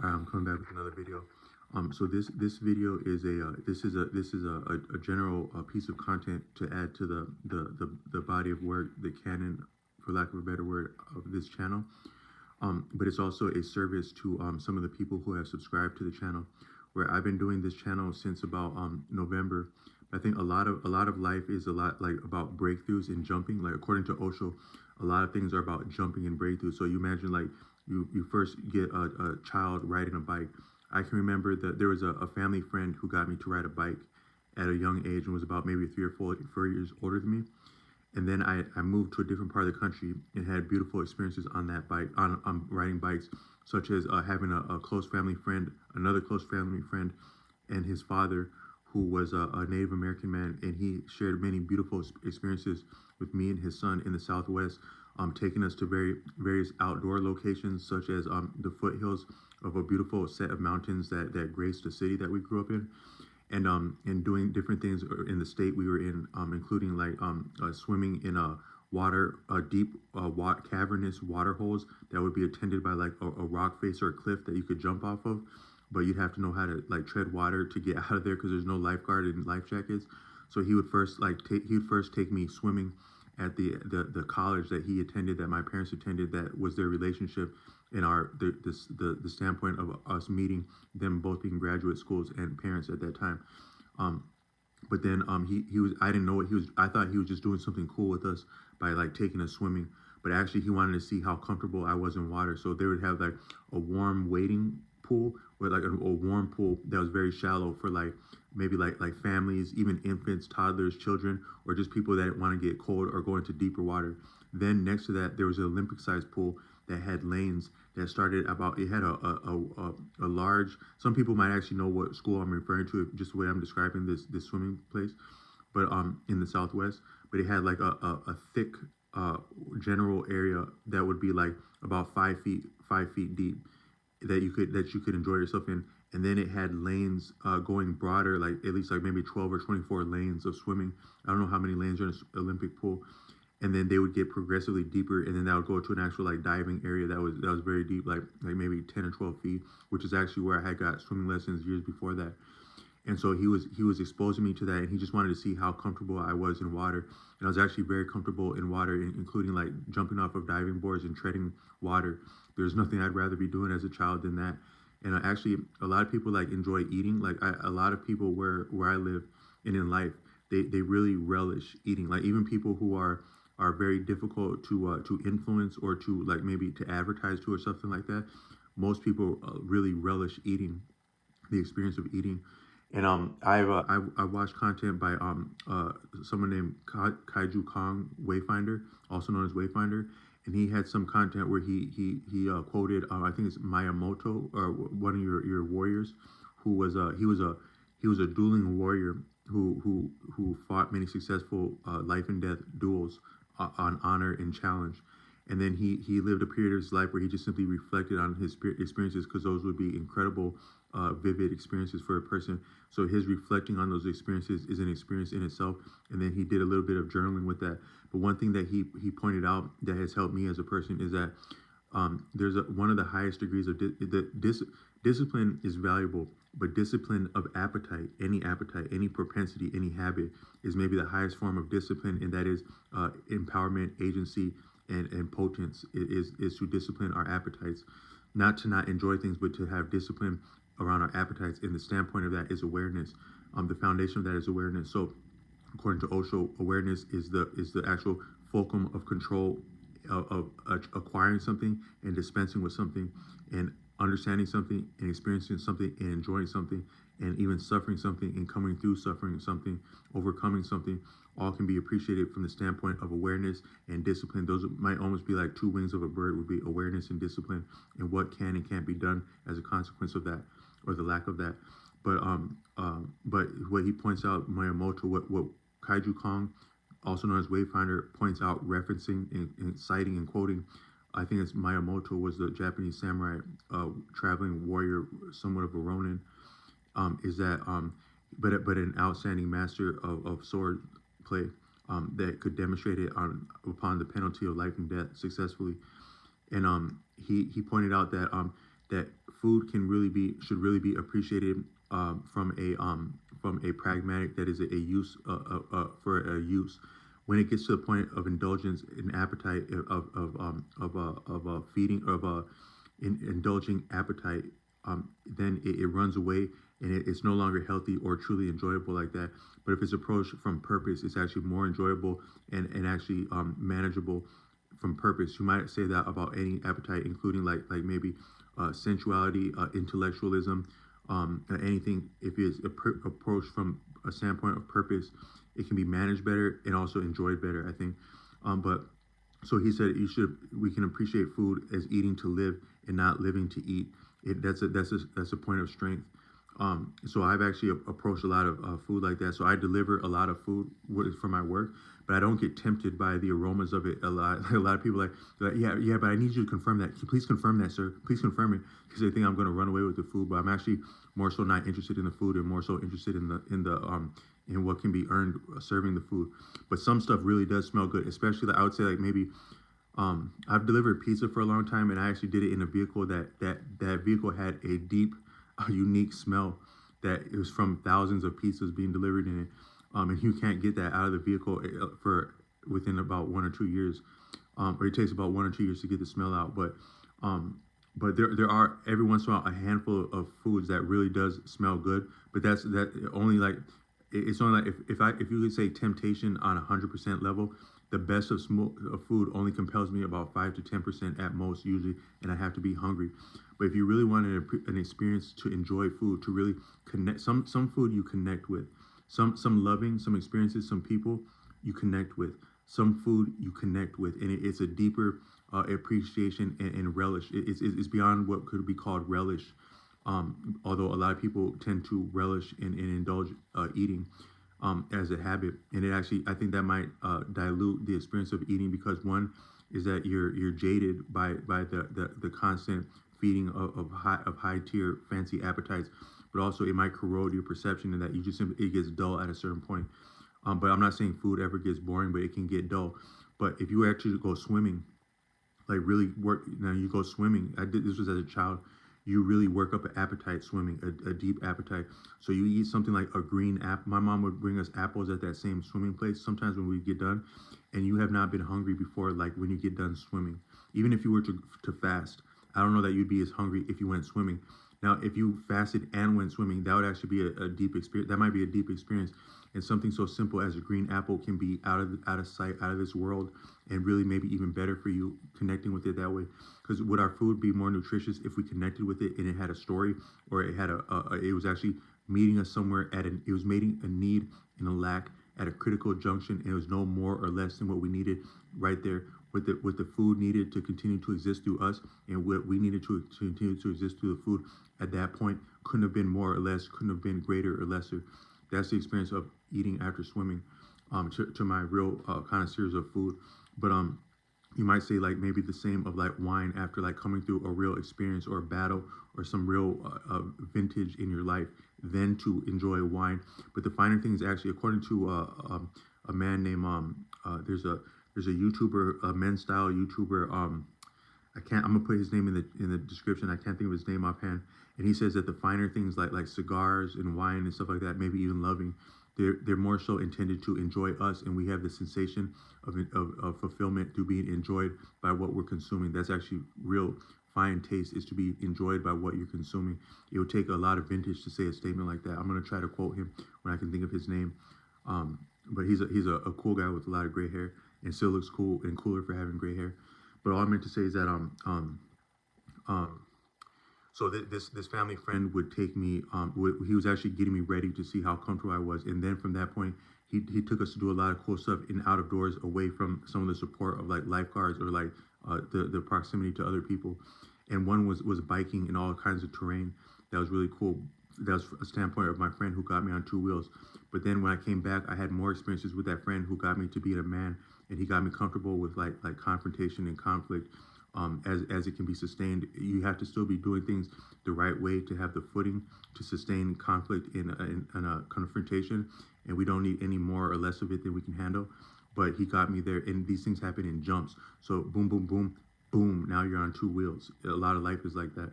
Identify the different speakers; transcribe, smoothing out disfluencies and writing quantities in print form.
Speaker 1: I'm coming back with another video. So this video is a general piece of content to add to the body of work, the canon, for lack of a better word, of this channel. But it's also a service to some of the people who have subscribed to the channel, where I've been doing this channel since about November. I think a lot of life is a lot like about breakthroughs and jumping. Like according to Osho, a lot of things are about jumping and breakthrough. So you imagine like you first get a child riding a bike. I can remember that there was a family friend who got me to ride a bike at a young age and was about maybe 3 or 4 years older than me. And then I moved to a different part of the country and had beautiful experiences on that bike, on riding bikes, such as having a close family friend, another close family friend, and his father, who was a Native American man, and he shared many beautiful experiences with me and his son in the Southwest, taking us to various outdoor locations, such as the foothills of a beautiful set of mountains that grace the city that we grew up in, and doing different things in the state we were in, including like swimming in a deep cavernous water holes that would be attended by like a rock face or a cliff that you could jump off of, but you'd have to know how to like tread water to get out of there because there's no lifeguard and life jackets. So he would first take me swimming at the college that he attended, that my parents attended, that was their relationship in the standpoint of us meeting, them both being graduate schools and parents at that time. Um, but then he was, I didn't know what he was. I thought he was just doing something cool with us by like taking us swimming, but actually he wanted to see how comfortable I was in water. So they would have like a warm wading pool, or like a warm pool that was very shallow for like maybe like families, even infants, toddlers, children, or just people that want to get cold or go into deeper water. Then next to that, there was an Olympic-sized pool that had lanes that started about, it had a large, some people might actually know what school I'm referring to, just the way I'm describing this swimming place, but in the Southwest. But it had like a thick general area that would be like about 5 feet deep, that you could enjoy yourself in. And then it had lanes going broader, like at least like maybe 12 or 24 lanes of swimming. I don't know how many lanes are in an Olympic pool. And then they would get progressively deeper, and then that would go to an actual like diving area that was very deep, like maybe 10 or 12 feet, which is actually where I had got swimming lessons years before that. And so he was exposing me to that, and he just wanted to see how comfortable I was in water. And I was actually very comfortable in water, including like jumping off of diving boards and treading water. There's nothing I'd rather be doing as a child than that. And actually, a lot of people like enjoy eating. Like a lot of people where I live and in life, they really relish eating. Like even people who are very difficult to influence or to like maybe to advertise to or something like that. Most people really relish eating, the experience of eating. And I watched content by someone named Kaiju Kong Wayfinder, also known as Wayfinder, and he had some content where he quoted I think it's Miyamoto, or one of your warriors, who was he was a dueling warrior who fought many successful life and death duels on honor and challenge. And then he lived a period of his life where he just simply reflected on his experiences, because those would be incredible, vivid experiences for a person. So his reflecting on those experiences is an experience in itself. And then he did a little bit of journaling with that. But one thing that he pointed out that has helped me as a person is that there's one of the highest degrees of discipline is valuable, but discipline of appetite, any propensity, any habit, is maybe the highest form of discipline, and that is empowerment, agency, and potence. Is to discipline our appetites, not to not enjoy things, but to have discipline around our appetites. And the standpoint of that is awareness. The foundation of that is awareness. So according to Osho, awareness is the actual fulcrum of control of acquiring something and dispensing with something, and understanding something and experiencing something and enjoying something, and even suffering something and coming through suffering something, overcoming something, all can be appreciated from the standpoint of awareness and discipline. Those might almost be like two wings of a bird, would be awareness and discipline, and what can and can't be done as a consequence of that, or the lack of that. But what he points out, Miyamoto, what Kaiju Kong, also known as Wayfinder, points out, referencing and citing and quoting, I think it's Miyamoto, was the Japanese samurai, traveling warrior, somewhat of a ronin, is that but an outstanding master of sword play, that could demonstrate it upon the penalty of life and death successfully. And he pointed out that food should really be appreciated from a pragmatic, that is a use for a use. When it gets to the point of indulgence and appetite of feeding indulging appetite, then it runs away, and it's no longer healthy or truly enjoyable like that. But if it's approached from purpose, it's actually more enjoyable and actually manageable from purpose. You might say that about any appetite, including like maybe sensuality, intellectualism, anything. If it's approached from a standpoint of purpose, it can be managed better and also enjoyed better, I think. But so he said we can appreciate food as eating to live and not living to eat. That's a point of strength. So I've actually approached a lot of food like that. So I deliver a lot of food for my work, but I don't get tempted by the aromas of it a lot. A lot of people like, yeah, but I need you to confirm that. Please confirm that, sir. Please confirm it, because they think I'm going to run away with the food. But I'm actually more so not interested in the food, and more so interested in what can be earned serving the food. But some stuff really does smell good, especially I would say like maybe. I've delivered pizza for a long time, and I actually did it in a vehicle that vehicle had a deep, unique smell that it was from thousands of pizzas being delivered in it. And you can't get that out of the vehicle for within about 1 or 2 years, or it takes about 1 or 2 years to get the smell out. But there are every once in a while a handful of foods that really does smell good. But that's only like it's only like if you could say temptation on 100% level, the best of food only compels me about 5 to 10% at most usually, and I have to be hungry. But if you really want an experience to enjoy food, to really connect, some food you connect with, some loving, some experiences, some people you connect with, some food you connect with, and it's a deeper appreciation and relish. It's beyond what could be called relish. Although a lot of people tend to relish and indulge eating as a habit, and it actually, I think that might dilute the experience of eating, because one is that you're jaded by the constant feeding of high tier fancy appetites, but also it might corrode your perception, and that you just simply, it gets dull at a certain point. But I'm not saying food ever gets boring, but it can get dull. But if you actually go swimming, like really work, now you go swimming. I did this was as a child. You really work up an appetite swimming, a deep appetite. So you eat something like a green apple. My mom would bring us apples at that same swimming place sometimes when we get done, and you have not been hungry before, like when you get done swimming. Even if you were to fast, I don't know that you'd be as hungry if you went swimming. Now, if you fasted and went swimming, that would actually be a deep experience. That might be a deep experience. And something so simple as a green apple can be out of sight, out of this world, and really maybe even better for you connecting with it that way. Because would our food be more nutritious if we connected with it and it had a story, or it had it was actually meeting us somewhere it was meeting a need and a lack at a critical junction, and it was no more or less than what we needed right there. What the food needed to continue to exist through us, and what we needed to continue to exist through the food at that point couldn't have been more or less, couldn't have been greater or lesser. That's the experience of eating after swimming, to my real connoisseurs of food. But you might say like maybe the same of like wine after like coming through a real experience or a battle or some real vintage in your life, then to enjoy wine. But the finer thing is actually, according to a man named there's a YouTuber, a men's style YouTuber. I'm gonna put his name in the description. I can't think of his name offhand. And he says that the finer things like cigars and wine and stuff like that, maybe even loving, they're more so intended to enjoy us, and we have the sensation of fulfillment through being enjoyed by what we're consuming. That's actually real fine taste, is to be enjoyed by what you're consuming. It would take a lot of vintage to say a statement like that. I'm gonna try to quote him when I can think of his name. But he's a cool guy with a lot of gray hair, and still looks cool and cooler for having gray hair. But all I meant to say is that so this family friend would take me. He was actually getting me ready to see how comfortable I was, and then from that point, he took us to do a lot of cool stuff in out of doors, away from some of the support of like lifeguards or like the proximity to other people. And one was biking in all kinds of terrain. That was really cool. That was a standpoint of my friend who got me on 2 wheels. But then when I came back, I had more experiences with that friend who got me to be a man, and he got me comfortable with like confrontation and conflict. As it can be sustained, you have to still be doing things the right way to have the footing to sustain conflict in a confrontation, and we don't need any more or less of it than we can handle. But he got me there, and these things happen in jumps. So boom, boom, boom, boom. Now you're on 2 wheels. A lot of life is like that.